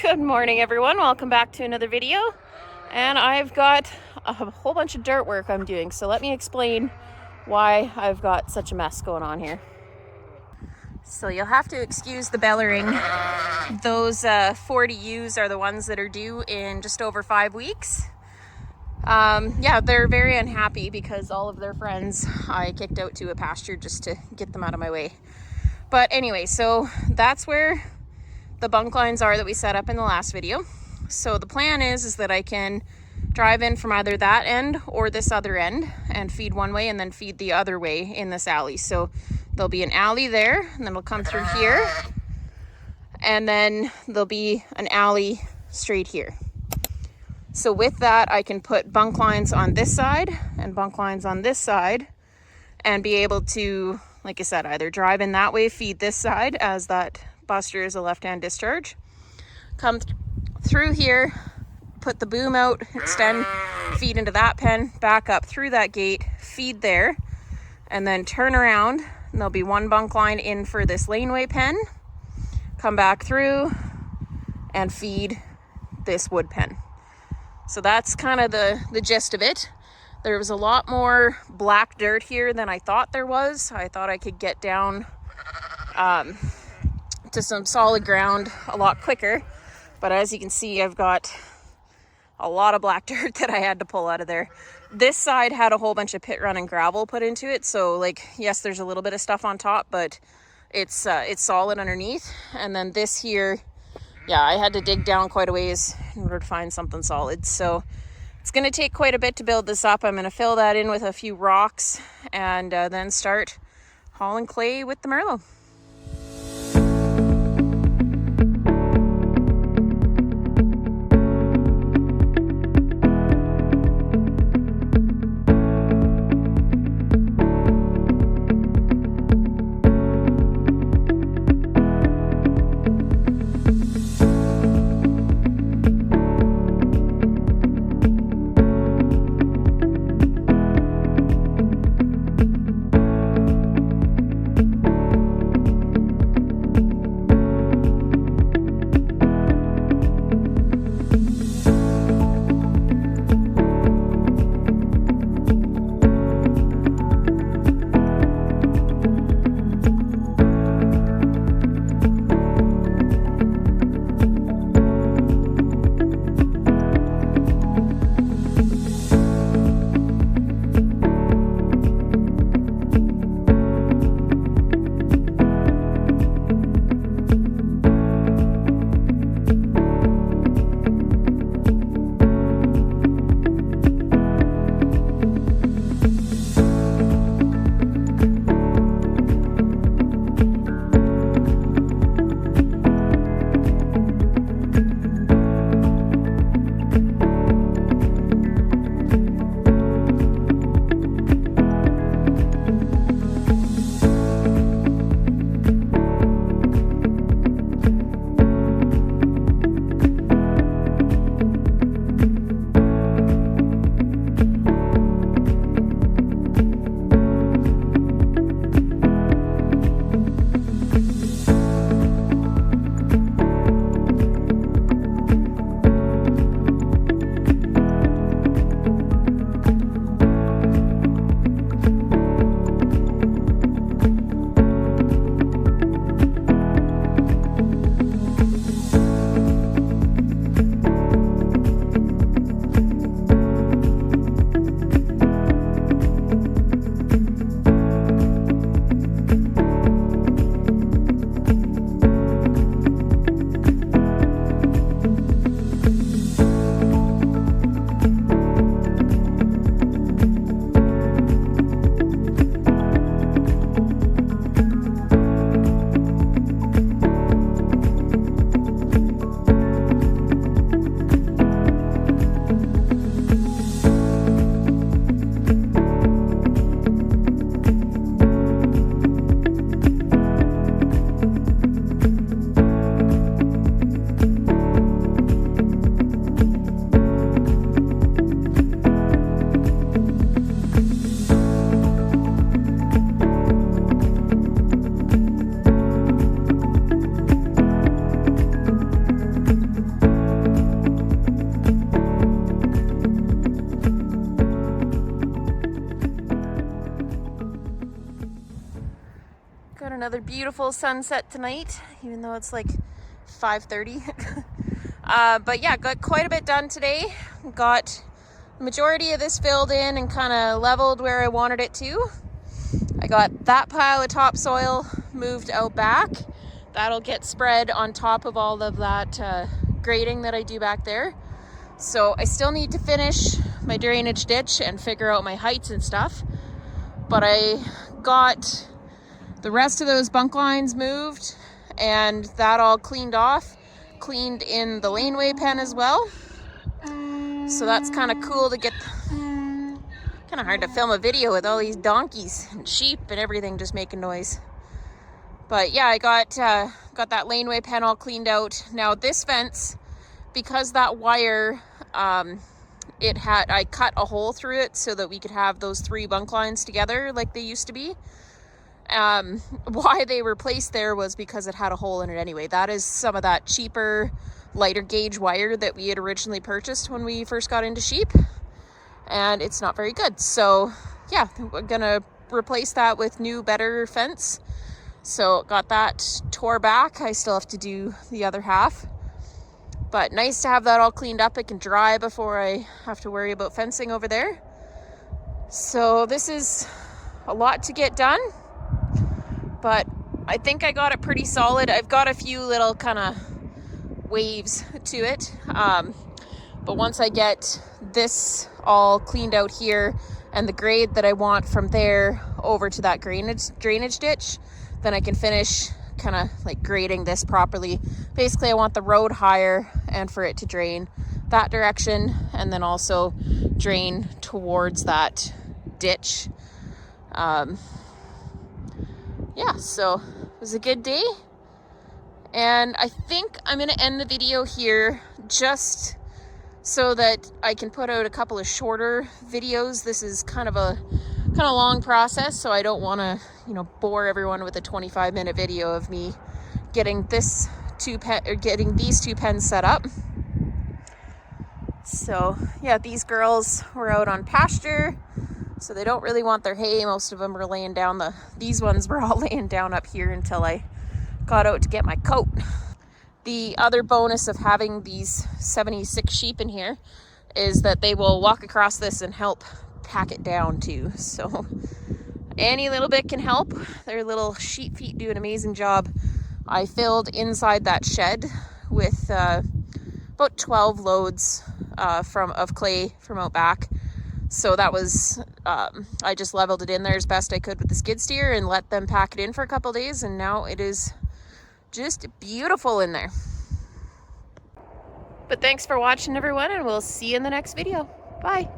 Good morning, everyone. Welcome back to another video. And I've got a whole bunch of dirt work I'm doing, so let me explain why I've got such a mess going on here. So you'll have to excuse the bellowing. Those 40 ewes are the ones that are due in just over 5 weeks. Yeah, they're very unhappy because all of their friends I kicked out to a pasture just to get them out of my way. But anyway, so that's where the bunk lines are that we set up in the last video. So the plan is that I can drive in from either that end or this other end and feed one way and then feed the other way in this alley. So there'll be an alley there, and then we'll come through here, and then there'll be an alley straight here. So with that, I can put bunk lines on this side and bunk lines on this side and be able to, like I said, either drive in that way, feed this side as that buster is a left-hand discharge, come through here, put the boom out, extend, feed into that pen, back up through that gate, feed there, and then turn around, and there'll be one bunk line in for this laneway pen, come back through and feed this wood pen. So that's kind of the gist of it. There was a lot more black dirt here than I thought there was. I thought I could get down to some solid ground a lot quicker, but as you can see, I've got a lot of black dirt that I had to pull out of there. This side had a whole bunch of pit run and gravel put into it, so like, yes, there's a little bit of stuff on top, but it's solid underneath. And then this here, yeah, I had to dig down quite a ways in order to find something solid. So it's going to take quite a bit to build this up. I'm going to fill that in with a few rocks and then start hauling clay with the Merlo. another beautiful sunset tonight, even though it's like 5:30. But yeah, got quite a bit done today. Got the majority of this filled in and kind of leveled where I wanted it to. I got that pile of topsoil moved out back. That'll get spread on top of all of that grading that I do back there. So I still need to finish my drainage ditch and figure out my heights and stuff. But I got the rest of those bunk lines moved and that all cleaned off, cleaned in the laneway pen as well. So that's kind of cool to get. Kind of hard to film a video with all these donkeys and sheep and everything just making noise. But yeah, I got that laneway pen all cleaned out. Now this fence, because that wire, I cut a hole through it so that we could have those 3 bunk lines together like they used to be. Why they were placed there was because it had a hole in it anyway. That is some of that cheaper, lighter gauge wire that we had originally purchased when we first got into sheep. And it's not very good. So yeah, we're gonna replace that with new, better fence. So got that tore back. I still have to do the other half. But nice to have that all cleaned up. It can dry before I have to worry about fencing over there. So this is a lot to get done. But I think I got it pretty solid. I've got a few little kind of waves to it. But once I get this all cleaned out here and the grade that I want from there over to that drainage ditch, then I can finish kind of like grading this properly. Basically, I want the road higher and for it to drain that direction and then also drain towards that ditch. Yeah, so it was a good day. And I think I'm going to end the video here just so that I can put out a couple of shorter videos. This is kind of a long process, so I don't want to, bore everyone with a 25-minute video of me getting these 2 pens set up. So yeah, these girls were out on pasture, so they don't really want their hay. Most of them are laying down. These ones were all laying down up here until I got out to get my coat. The other bonus of having these 76 sheep in here is that they will walk across this and help pack it down too. So any little bit can help. Their little sheep feet do an amazing job. I filled inside that shed with about 12 loads of clay from out back. So that was, I just leveled it in there as best I could with the skid steer and let them pack it in for a couple days, and now it is just beautiful in there. But thanks for watching, everyone, and we'll see you in the next video. Bye.